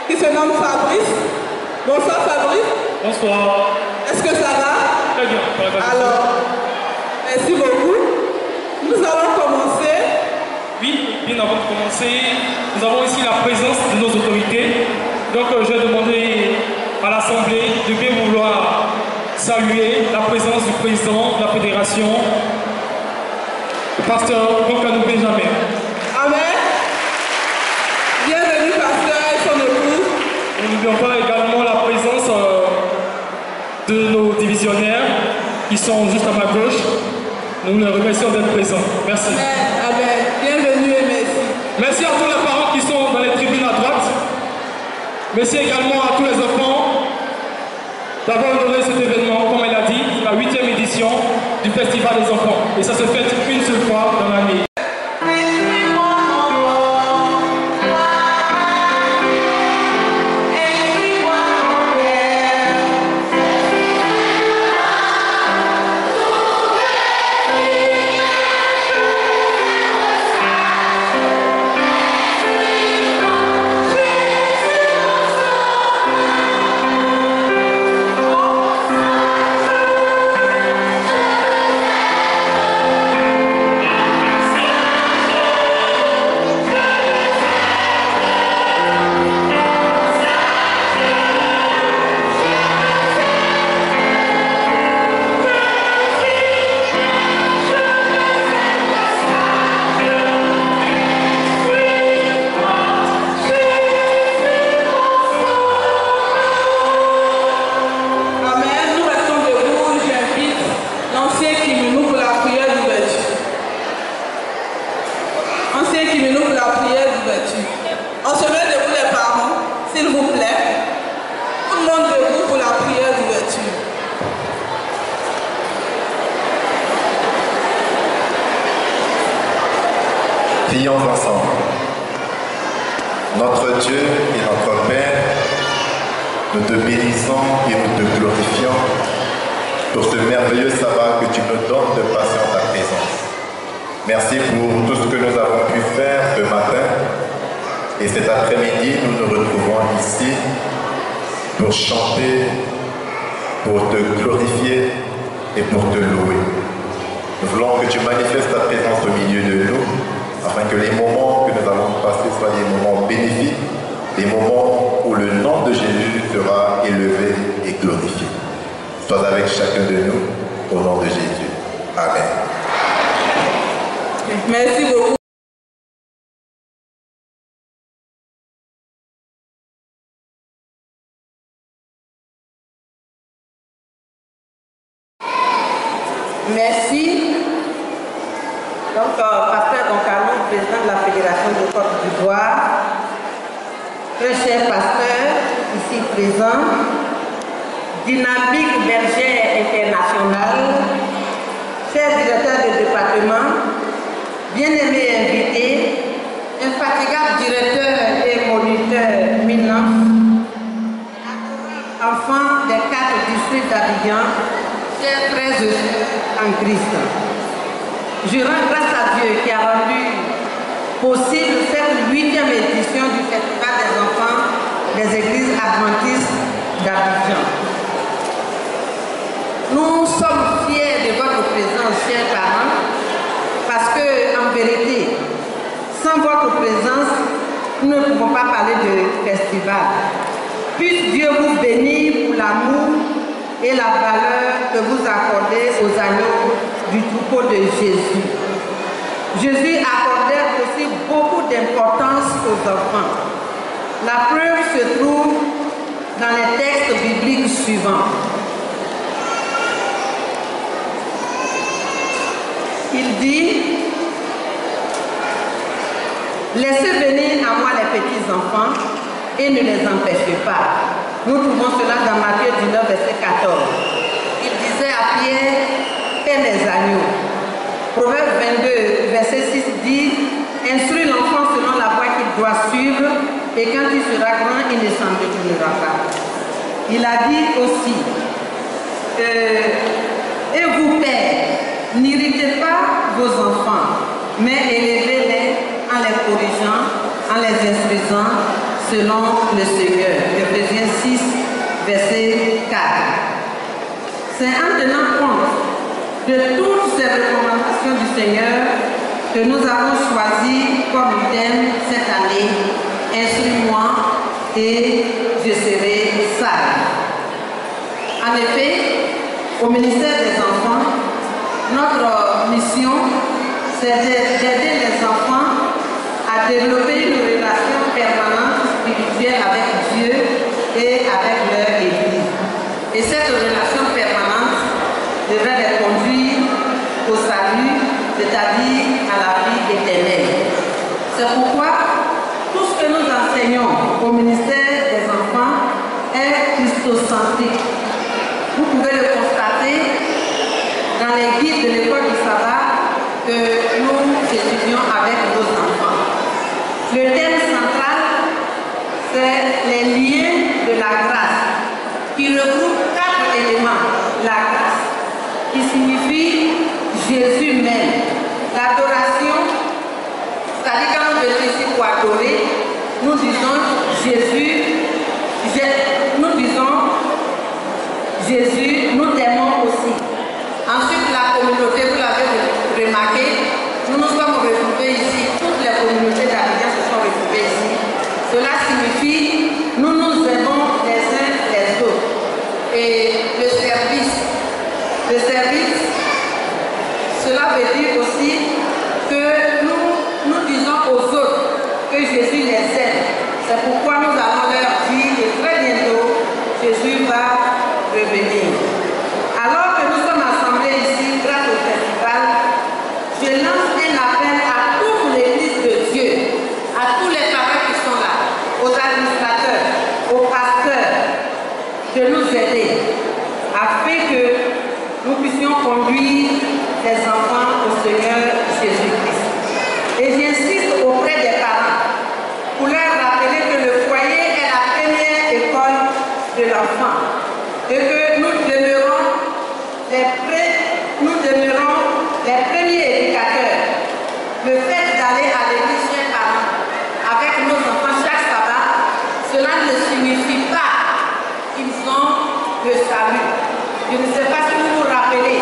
qui se nomme Fabrice. Bonsoir Fabrice. Bonsoir. Est-ce que ça va? Très bien. Alors, merci beaucoup. Nous allons commencer. Oui, bien avant de commencer, nous avons ici la présence de nos autorités. Donc je vais demander à l'Assemblée de bien vouloir saluer la présence du président de la fédération, le pasteur Bokanou Benjamin. Amen. Bienvenue pasteur et son épouse. Nous n'oublions pas également la présence de nos divisionnaires qui sont juste à ma gauche. Nous les remercions d'être présents. Merci. Amen. Amen. Bienvenue et merci. Merci à tous les parents qui sont dans les tribunes à droite. Merci également à tous les enfants d'avoir honoré cet événement, comme elle a dit, la 8e édition du Festival des enfants. Et ça se fait une seule fois dans l'année. Prions ensemble. Notre Dieu et notre Père, nous te bénissons et nous te glorifions pour ce merveilleux sabbat que tu nous donnes de passer en ta présence. Merci pour tout ce que nous avons pu faire ce matin. Et cet après-midi, nous nous retrouvons ici pour chanter, pour te glorifier et pour te louer. Nous voulons que tu manifestes ta présence au milieu de nous, afin que les moments que nous allons passer soient des moments bénéfiques, des moments où le nom de Jésus sera élevé et glorifié. Sois avec chacun de nous, au nom de Jésus. Amen. Merci beaucoup. Merci. Donc, pasteur Bokanou, président de la Fédération de Côte d'Ivoire, très cher pasteur, ici présent, Dynamique Bergère Internationale, cher directeur de département, bien-aimés invités, infatigable directeur et moniteur Milan, enfants des 4 districts d'Abidjan, chers frères en Christ. Je rends grâce à Dieu qui a rendu possible cette 8e édition du Festival des enfants des églises adventistes d'Abidjan. Nous sommes fiers de votre présence, chers parents, parce que, en vérité, sans votre présence, nous ne pouvons pas parler de festival. Puisse Dieu vous bénir pour l'amour et la valeur que vous accordez aux agneaux du troupeau de Jésus. Jésus accordait aussi beaucoup d'importance aux enfants. La preuve se trouve dans les textes bibliques suivants. Il dit: laissez venir à moi les petits enfants et ne les empêchez pas. Nous trouvons cela dans Matthieu 19, verset 14. Il disait à Pierre: paie mes agneaux. Proverbe 22, verset 6 dit: instruis l'enfant selon la voie qu'il doit suivre, et quand il sera grand, il ne s'en détournera pas. Il a dit aussi: et vous, pères, n'irritez pas vos enfants, mais élevez-les en les corrigeant, en les instruisant selon le Seigneur. Éphésiens 6, verset 4. C'est en tenant compte de toutes ces recommandations du Seigneur que nous avons choisi comme thème cette année, instruis-moi et je serai sage. En effet, au ministère des enfants, notre mission, c'est d'aider les enfants à développer une relation permanente spirituelle avec Dieu et avec leur Église. Et cette relation permanente devrait les conduire au salut, c'est-à-dire à la vie éternelle. C'est pourquoi tout ce que nous enseignons au ministère des enfants est christocentrique. Vous pouvez le constater dans les guides de l'école du sabbat que nous étudions avec nos enfants. Le thème central, c'est les liens de la grâce, qui regroupe 4 éléments. La grâce, qui signifie Jésus même. L'adoration, c'est-à-dire quand nous venons ici pour adorer, nous disons Jésus, nous t'aimons aussi. Ensuite, la communauté, vous l'avez remarqué, nous nous sommes retrouvés ici, toutes les communautés d'Abidjan se sont retrouvées ici. Cela signifie, nous nous aimons les uns les autres. Et le service, cela veut dire aussi que nous disons aux autres que Jésus les aime. C'est pourquoi nous allons leur dire que très bientôt, Jésus va revenir. Alors que nous sommes assemblés ici grâce au festival, je lance un appel à toute l'église de Dieu, à tous les parents qui sont là, aux administrateurs, aux pasteurs, de nous aider afin que nous puissions conduire les enfants au Seigneur Jésus-Christ. Et j'insiste auprès des parents pour leur rappeler que le foyer est la première école de l'enfant et que nous demeurons les premiers éducateurs. Le fait d'aller à l'église chez les parents avec nos enfants chaque sabbat, cela ne signifie pas qu'ils ont le salut. Je ne sais pas si vous vous rappelez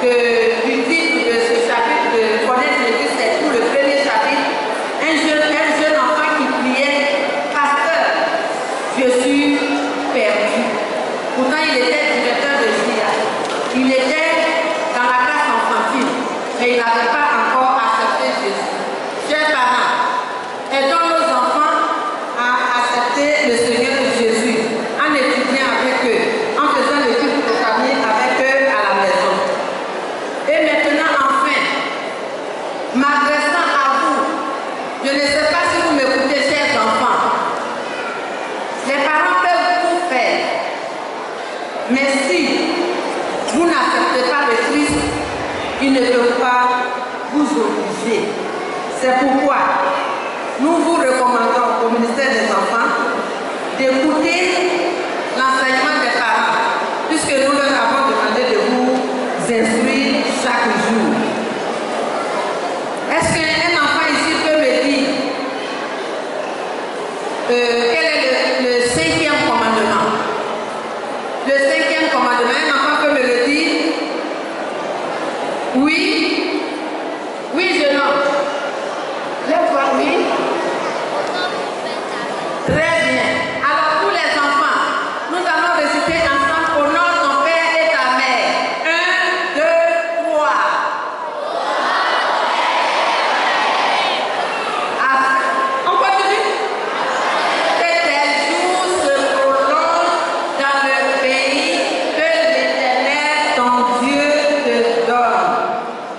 du titre de ce chapitre de connaître l'église, c'est tout le premier chapitre. Un jeune enfant qui priait, pasteur, je suis perdu. Pourtant, il était directeur de JIA. Il était dans la classe enfantine, mais il n'avait pas encore accepté Jésus. Chers parents, aidons nos enfants à accepter le Seigneur Jésus en étudiant avec eux, en faisant l'étude de famille avec eux à la maison. Et maintenant, enfin, m'adressant à vous, je ne sais pas si vous m'écoutez, chers enfants, les parents peuvent tout faire, mais si vous n'acceptez pas le Christ, ils ne peuvent pas vous obliger. C'est pourquoi nous vous recommandons au ministère des enfants d'écouter l'enseignement des parents, puisque nous leur avons demandé de vous instruire chaque jour. Est-ce qu'un enfant ici peut me dire quel est le 5e commandement? Le 5e commandement, un enfant peut me le dire? Oui? Oui, jeune homme. Lève-toi, oui. Très bien. Alors, tous les enfants, nous allons réciter ensemble au nom de ton père et ta mère. 1, 2, 3. On continue. Que tes jours se prolongent dans le pays que l'Éternel, ton Dieu, te donne.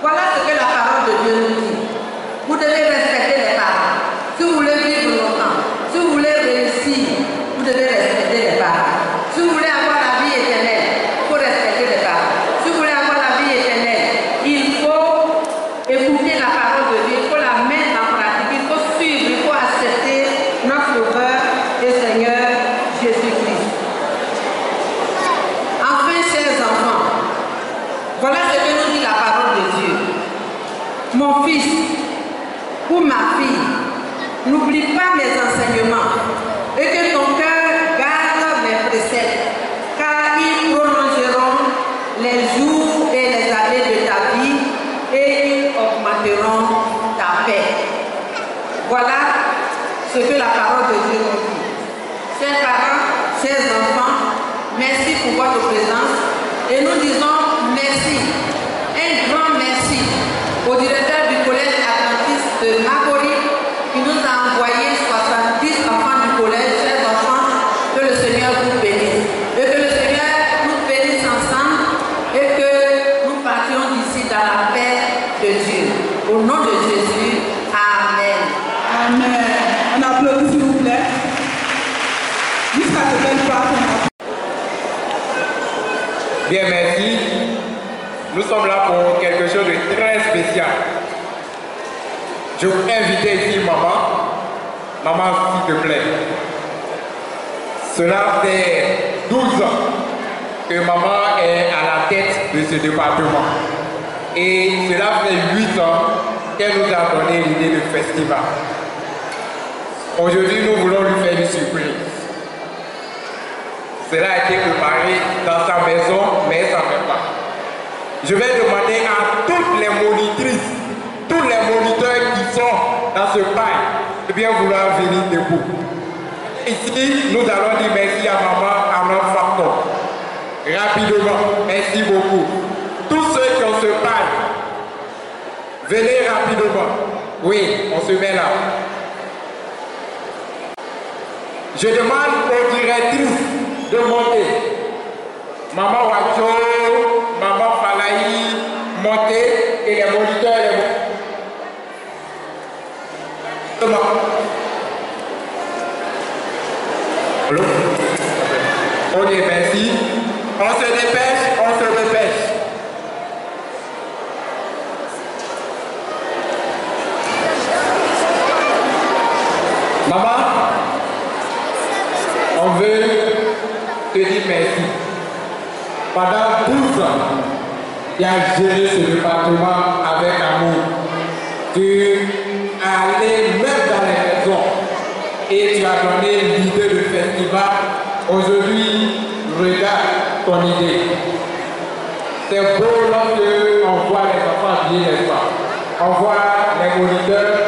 Voilà ce que la parole de Dieu nous dit. Vous devez respecter les parents. Si vous voulez vivre longtemps, si vous voulez réussir, vous devez respecter les parents. Si vous voulez avoir la vie éternelle, il faut respecter les parents. Si vous voulez avoir la vie éternelle, il faut écouter la parole de Dieu, il faut la mettre en pratique, il faut suivre, il faut accepter notre Sauveur et Seigneur Jésus-Christ. Enfin, chers enfants, voilà ce que nous dit la parole de Dieu. Mon fils ou ma fille, n'oublie pas mes enseignements, parole de Dieu nous dit. Chers parents, chers enfants, merci pour votre présence et nous disons merci, un grand merci au directeur du collège adventiste de Makori qui nous a envoyé 70 enfants du collège, chers enfants, que le Seigneur vous bénisse et que le Seigneur nous bénisse ensemble et que nous partions d'ici dans la paix de Dieu. Au nom de Jésus, Amen. Amen. On applaudit s'il vous plaît. Jusqu'à ce qu'elle parte. Bien, merci. Nous sommes là pour quelque chose de très spécial. Je vous invite ici, maman. Maman, s'il te plaît. Cela fait 12 ans que maman est à la tête de ce département. Et cela fait 8 ans qu'elle nous a donné l'idée de festival. Aujourd'hui, nous voulons lui faire une surprise. Cela a été préparé dans sa maison, mais elle ne s'en fait pas. Je vais demander à toutes les monitrices, tous les moniteurs qui sont dans ce bail, de bien vouloir venir debout. Ici, nous allons dire merci à maman, à notre facteur. Rapidement, merci beaucoup. Tous ceux qui ont ce bail, venez rapidement. Oui, on se met là. Je demande aux directrices de monter. Maman Wacho, Maman Falaï, monter et les moniteurs et les Allô? Ok, merci. On se dépêche, on se dépêche. Maman, on veut te dire merci. Pendant 12 ans, tu as géré ce département avec amour. Tu as allé même dans les maisons et tu as donné l'idée du festival. Aujourd'hui, regarde ton idée. C'est beau lorsque on voit les enfants habillés, n'est-ce pas? On voit les moniteurs.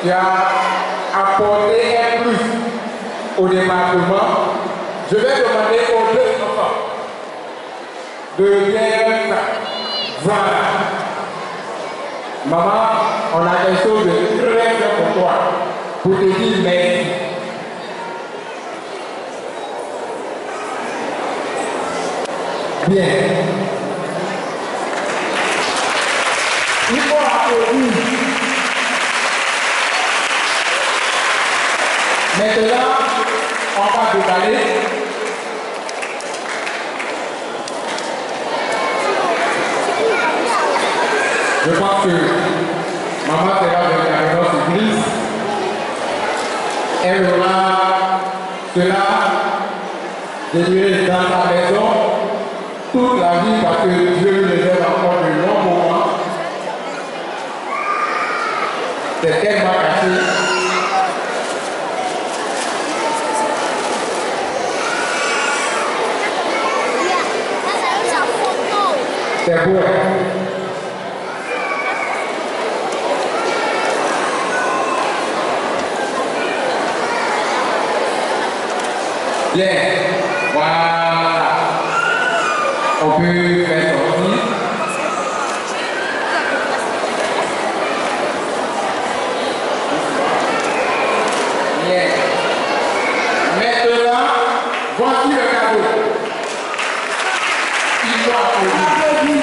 Tu as apporté un plus au département. Je vais demander aux deux enfants de bien. Voilà. Maman, on a quelque chose de très bien pour toi, pour te dire merci. Bien. Il faut applaudir. Maintenant, on va déballer. Je pense que maman sera venue avec notre église. Elle aura cela délivré dans sa maison toute la vie parce que Dieu lui réserve encore de longs moments. C'est tellement caché. C'est beau. Bien. Voilà. On peut faire sortir. Bien. Maintenant, voici le cadeau. Il faut applaudir.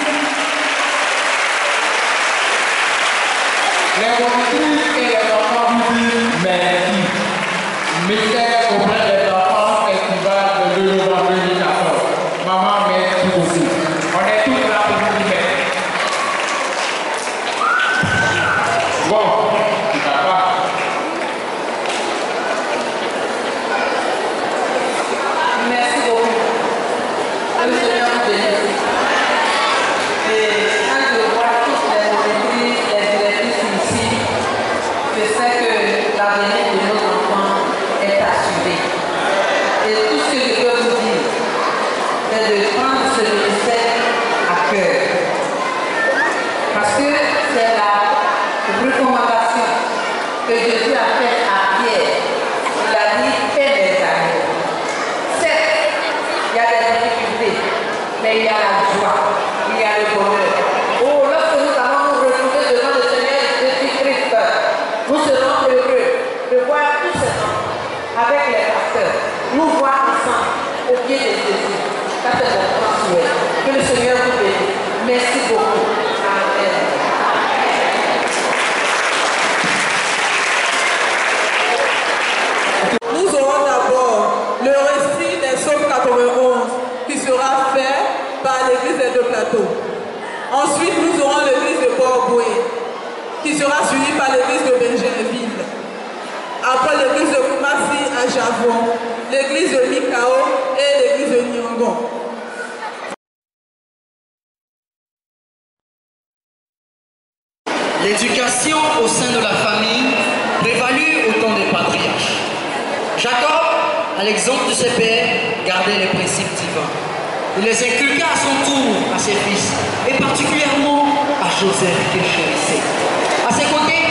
Les monitrices et les enfants vous disent merci. Mystère auprès des enfants festival de 2 novembre 2014. Maman, merci beaucoup. On est tous là pour vous dire merci. Bon, tu vas pas. Merci beaucoup. Que le Seigneur vous bénisse. Et quand je vois toutes les monitrices, les directrices ici, je sais que l'avenir de nos enfants est assuré. Et tout ce que je peux vous dire, c'est de prendre ce ministère à cœur. Parce que c'est la recommandation que Jésus a faite à Pierre. Il a et il y a la joie, il y a le bonheur. Oh, lorsque nous allons nous retrouver devant le Seigneur Jésus-Christ, nous serons heureux de voir tous ces hommes avec les pasteurs, nous voir ensemble au pied de Jésus. Ça, c'est mon grand souhait. Que le Seigneur vous bénisse. Merci beaucoup. Amen. Nous aurons d'abord le récit des psaumes 91 qui sera fait par l'église des Deux Plateaux. Ensuite, nous aurons l'église de Port-Boué qui sera suivie par l'église de Benjaminville. Après l'église de Koumassi à Javon, l'église de Mikao et l'église de Nyongon. L'éducation au sein de la famille prévalut au temps des patriarches. Jacob, à l'exemple de ses pères, gardait les principes divins. Il les inculqua à son tour à ses fils, et particulièrement à Joseph qu'il chérissait. À ses côtés,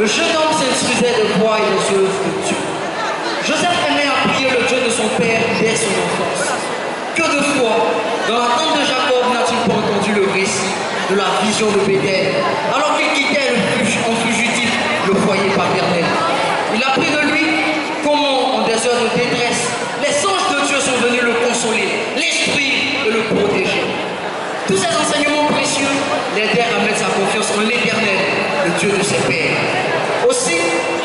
le jeune homme s'instruisait de voix et des œuvres de Dieu. Joseph aimait appuyer le Dieu de son père dès son enfance. Que de fois, dans la tente de Jacob, n'a-t-il pas entendu le récit de la vision de Béthel, alors qu'il quittait en fugitif le foyer paternel. Il apprit de lui comment, en des heures de détresse, les anges de Dieu sont venus le consoler, l'instruire et le protéger. Tous ces enseignements précieux l'aidèrent à mettre sa confiance en l'Éternel, le Dieu de ses pères. Aussi,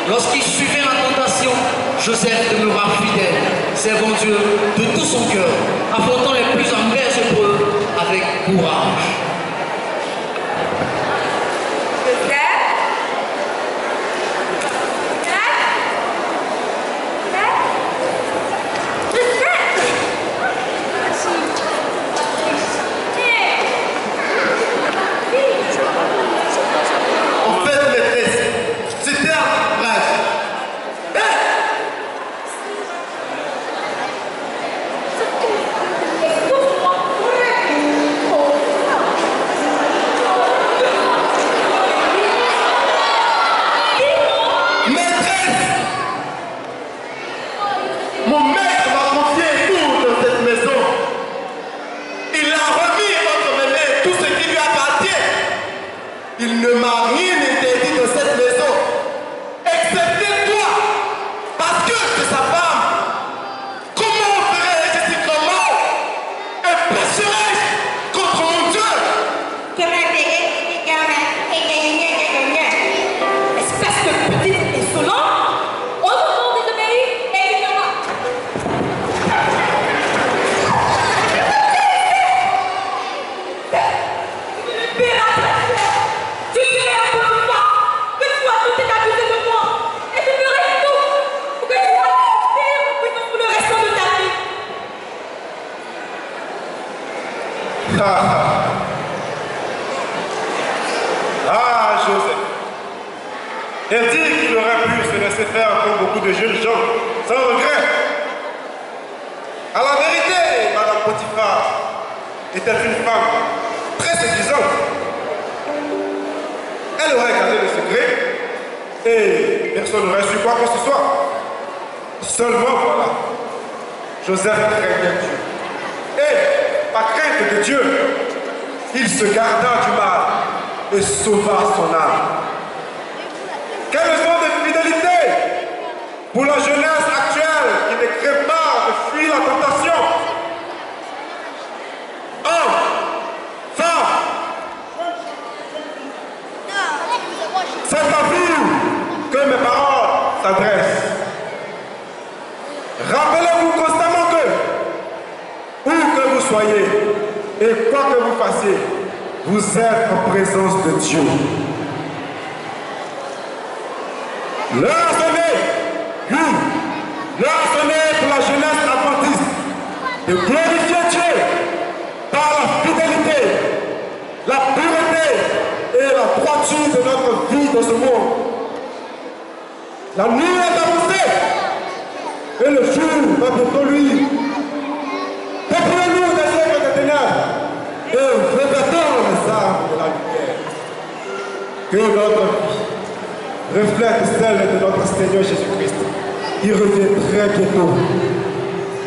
lorsqu'il suivait la tentation, Joseph demeura fidèle, servant Dieu de tout son cœur, affrontant les plus amères épreuves avec courage.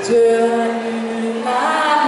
Dieu m'a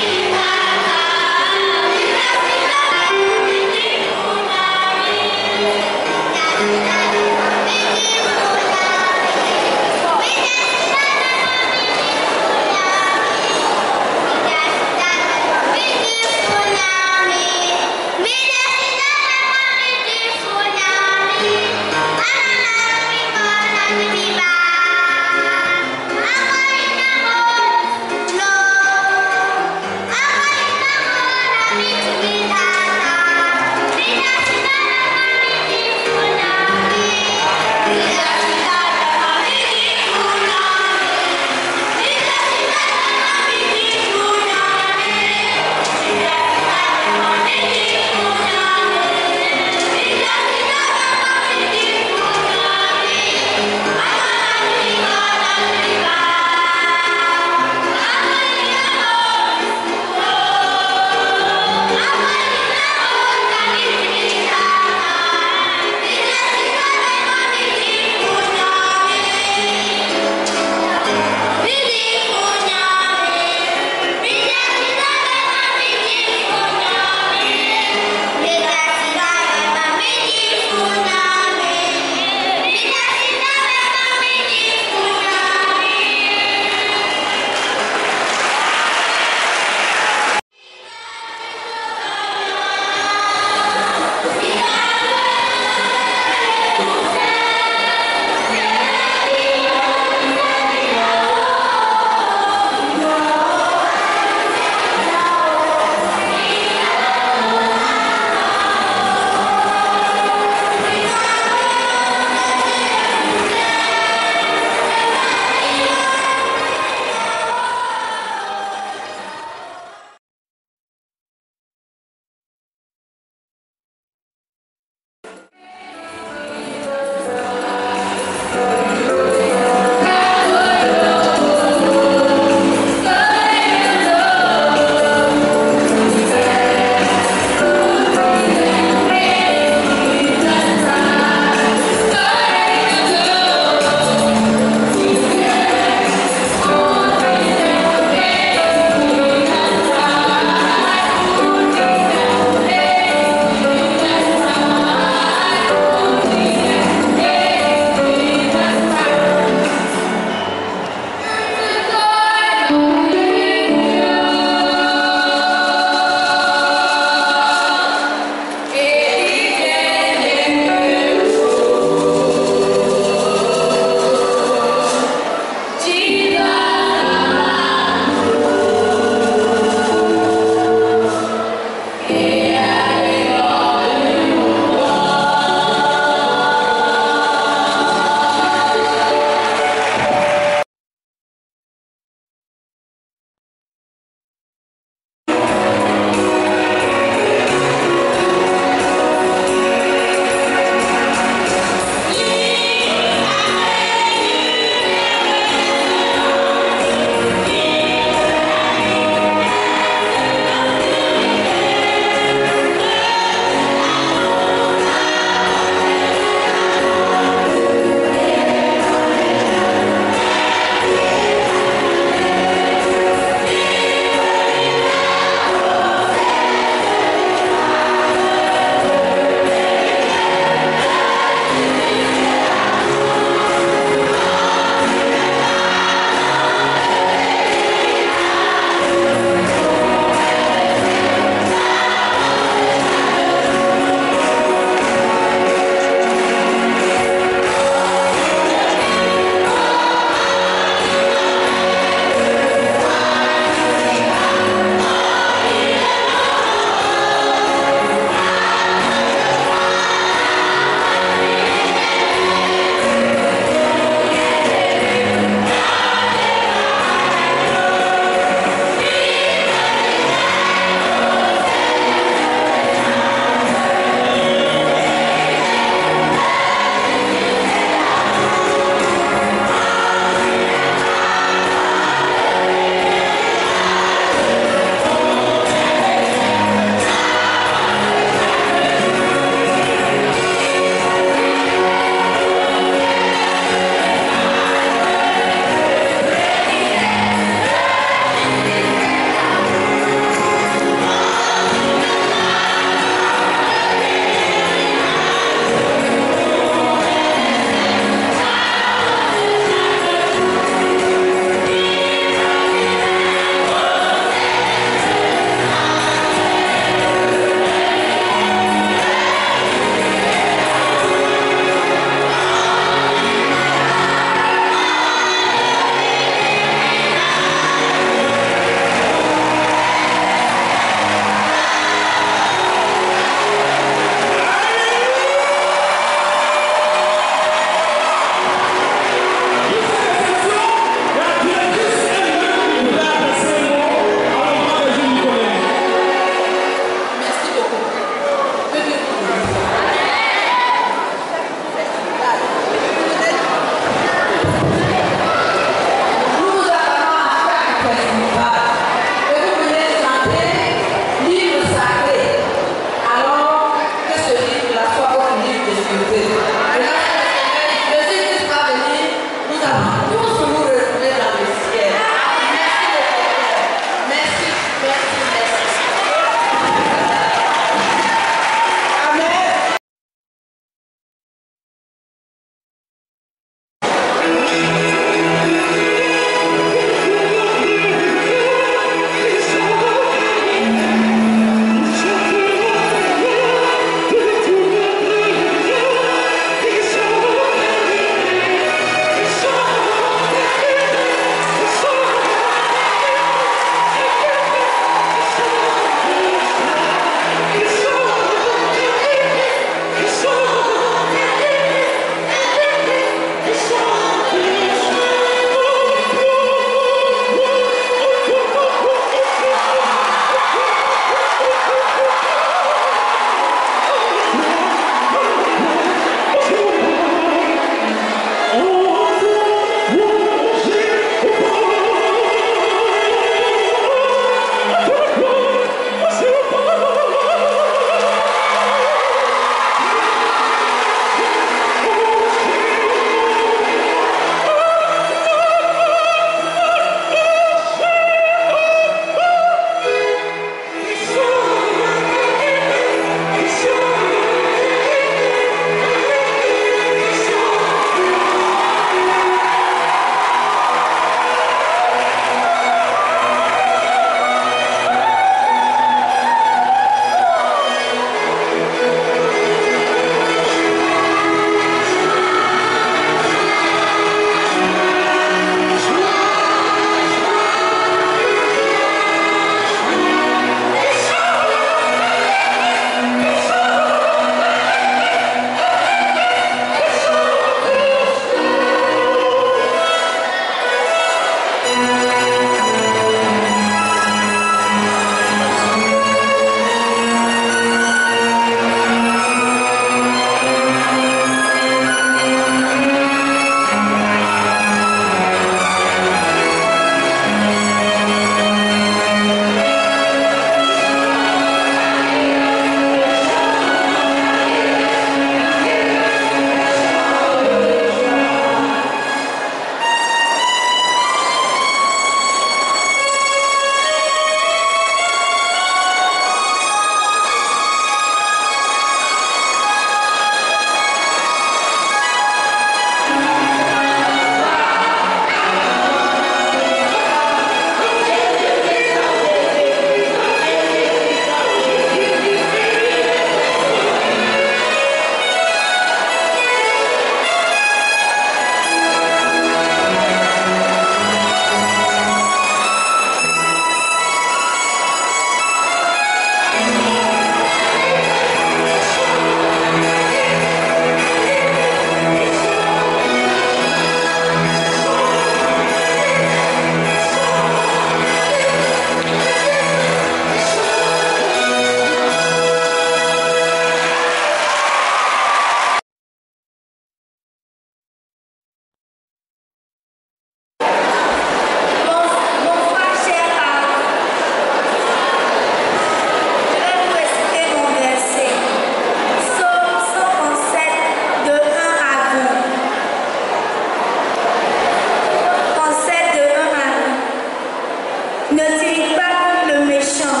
t'irrite pas contre le méchant,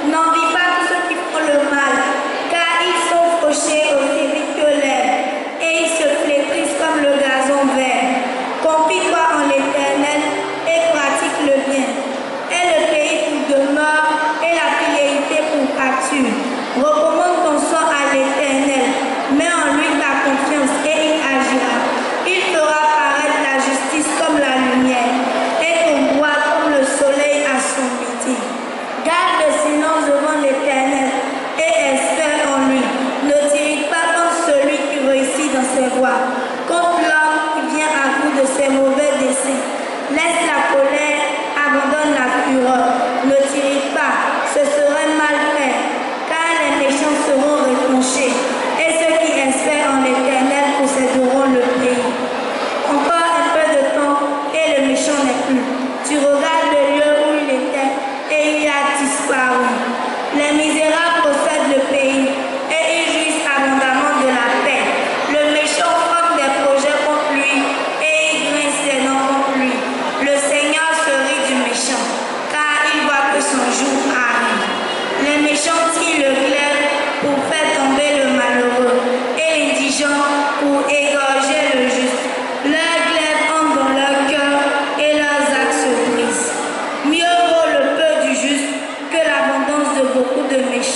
n'envie pas tous ceux qui font le mal, car ils sont fauchés aussi vite que l'herbe, et ils se flétrissent comme le gazon vert. Confie-toi en l'Éternel et pratique le bien. Et le pays pour demeure et la fidélité pour pâture. Recommande ton sang à l'Éternel, mets en lui ta confiance et il agira. Il fera paraître la justice comme la lumière et ton droit comme le soleil à son midi. Garde le silence devant l'Éternel et espère en lui. Ne t'irrite pas contre celui qui réussit dans ses voies, contre l'homme qui vient à bout de ses mauvais desseins. Laisse la colère, abandonne la fureur. Ne t'irrite pas, ce serait mal fait, car les méchants seront retranchés, et ceux qui espèrent en l'Éternel posséderont le pays. Encore un peu de temps, et le méchant n'est plus. Tu regardes le lieu où il était, et il a disparu. Les misérables possèdent le pays, et ils jouissent abondamment de la paix. Le méchant forme des projets contre lui, et il grince ses dents contre lui. Le Seigneur se rit du méchant, car il voit que son jour arrive. Les méchants tirent le glaive pour faire tomber le malheureux, et l'indigent pour égorger le juste. Leur glaive entre dans leur cœur, et leurs actes se brisent. Mieux vaut le peu du juste que l'abondance de beaucoup de méchants.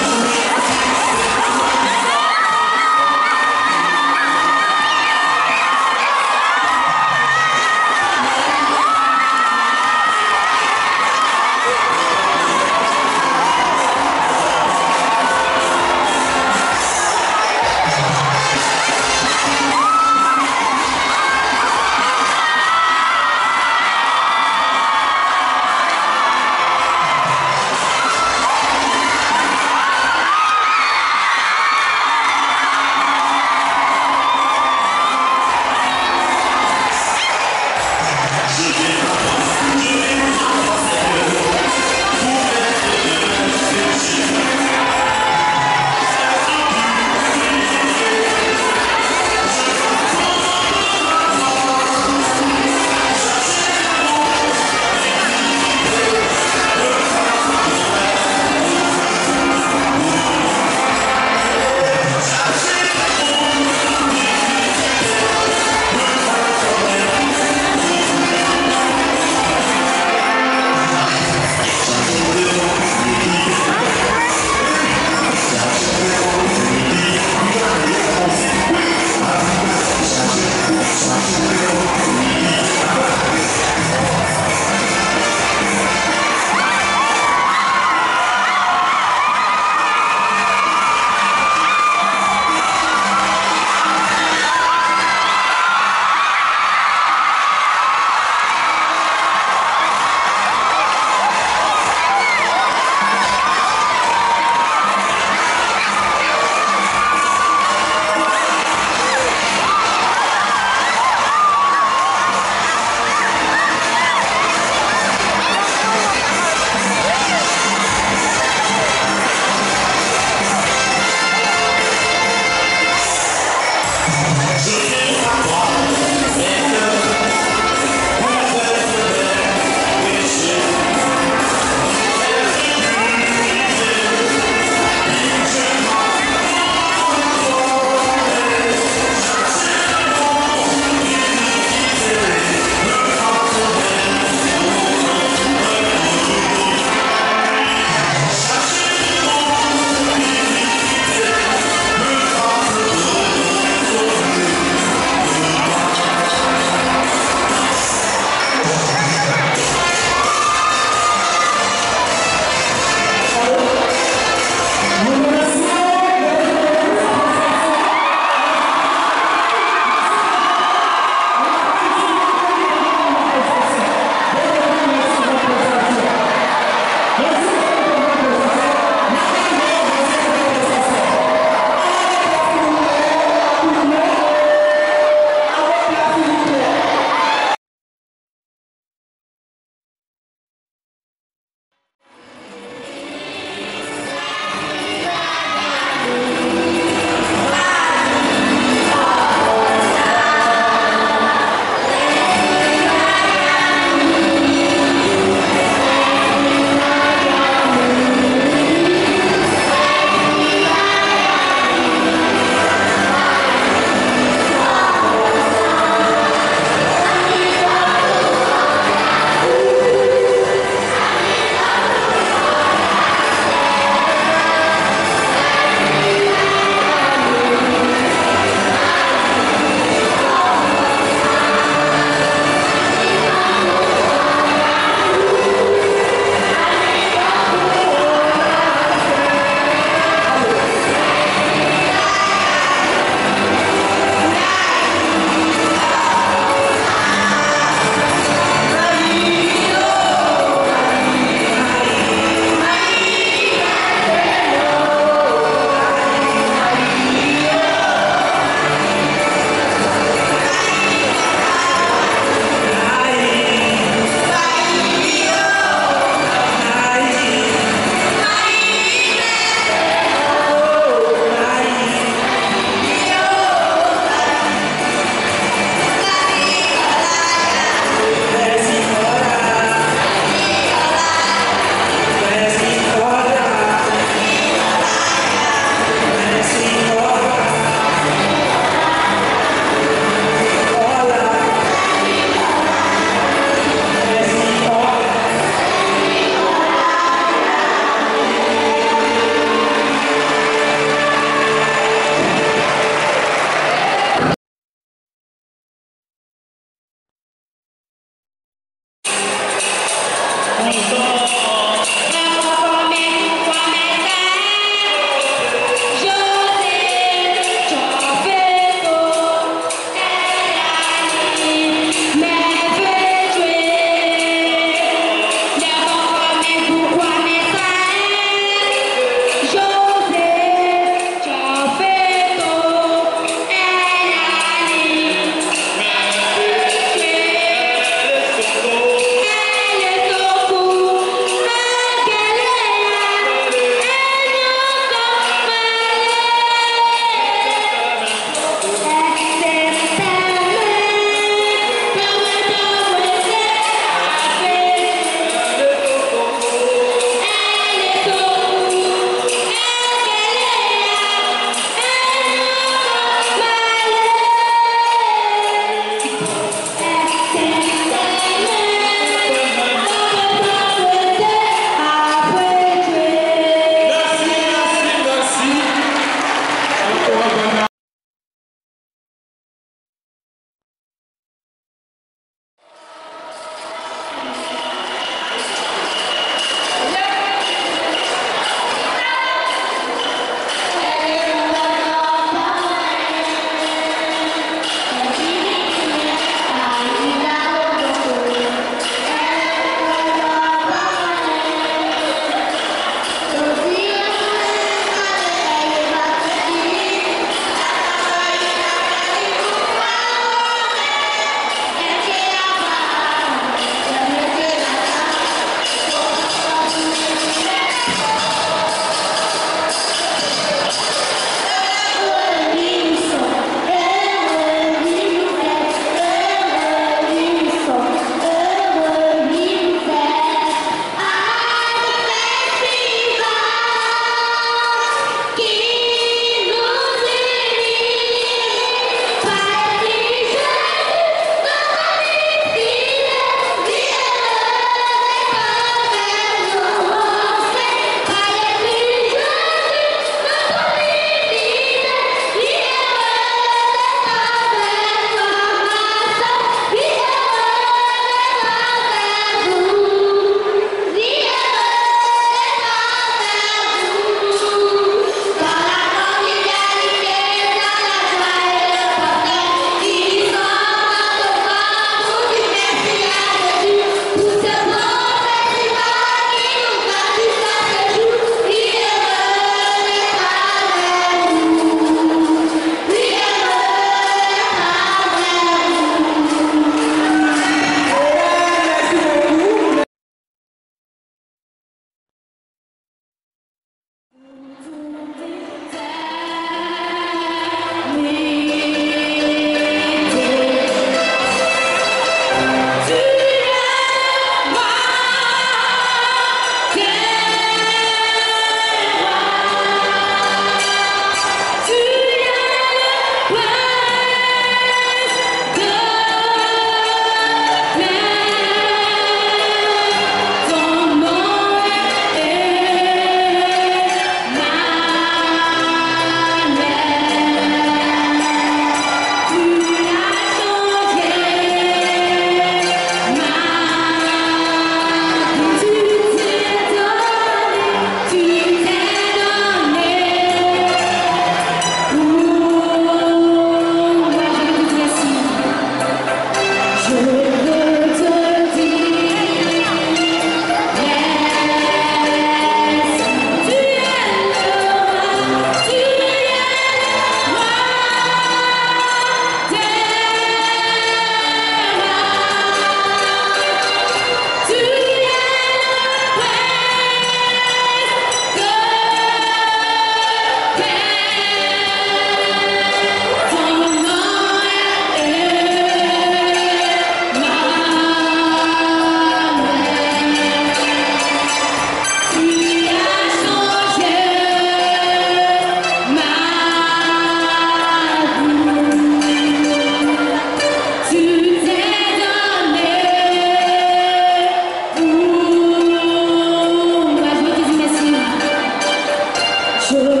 Je veux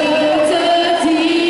te dire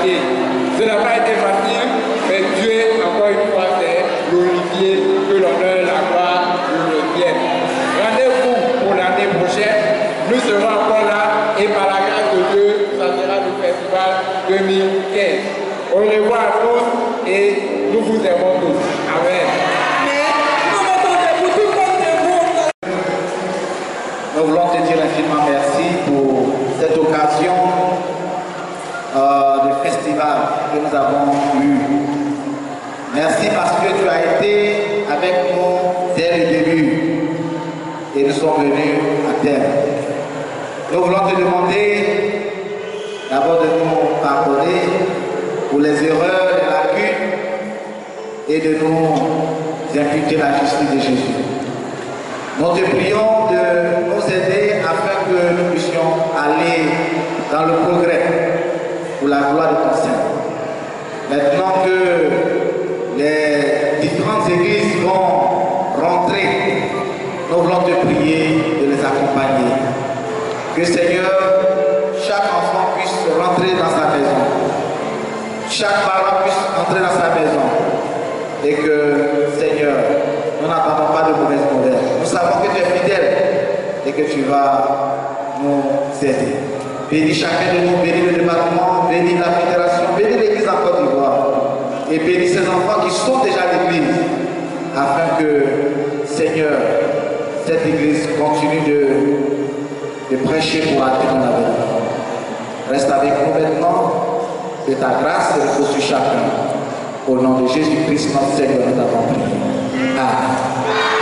marqué. Ce n'a pas été facile, mais Dieu, encore une fois, c'est glorifié, que l'honneur, la gloire nous reviennent. Rendez-vous pour l'année prochaine. Nous serons encore là et par la grâce de Dieu, ça sera le festival 2015. Au revoir à tous et nous vous aimons tous. Amen. Nous voulons te dire infiniment merci pour cette occasion de festival que nous avons eu. Merci parce que tu as été avec nous dès le début et nous sommes venus à terme. Nous voulons te demander d'abord de nous pardonner pour les erreurs, les lacunes et de nous imputer la justice de Jésus. Nous te prions de nous aider afin que nous puissions aller dans le progrès pour la gloire de ton Seigneur. Maintenant que les différentes églises vont rentrer, nous voulons te prier de les accompagner. Que Seigneur, chaque enfant puisse rentrer dans sa maison. Chaque parent puisse entrer dans sa maison. Et que, Seigneur, nous n'attendons pas de mauvaises nouvelles. Nous savons que tu es fidèle et que tu vas nous aider. Bénis chacun de nous, bénis le département, bénis la fédération, bénis l'église en Côte d'Ivoire. Et bénis ces enfants qui sont déjà à l'église, afin que, Seigneur, cette église continue de prêcher pour atteindre la vérité. Reste avec nous maintenant, de ta grâce et repose sur chacun. Au nom de Jésus-Christ, notre Seigneur, nous t'avons prié. Amen.